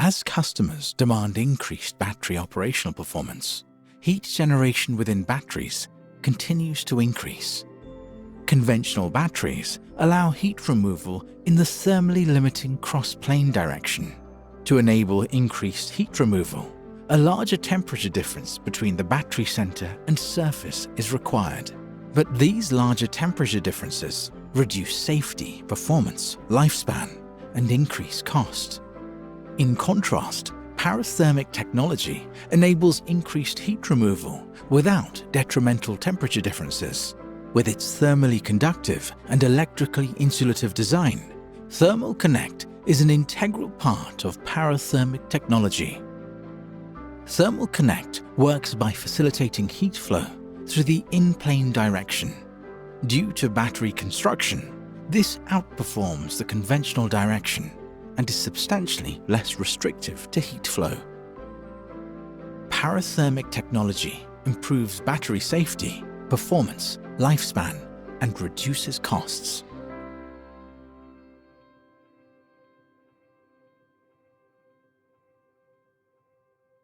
As customers demand increased battery operational performance, heat generation within batteries continues to increase. Conventional batteries allow heat removal in the thermally limiting cross-plane direction. To enable increased heat removal, a larger temperature difference between the battery center and surface is required. But these larger temperature differences reduce safety, performance, lifespan, and increase cost. In contrast, parothermic technology enables increased heat removal without detrimental temperature differences. With its thermally conductive and electrically insulative design, Thermoelectric is an integral part of parothermic technology. Thermoelectric works by facilitating heat flow through the in-plane direction. Due to battery construction, this outperforms the conventional direction and is substantially less restrictive to heat flow. Parothermic technology improves battery safety, performance, lifespan, and reduces costs.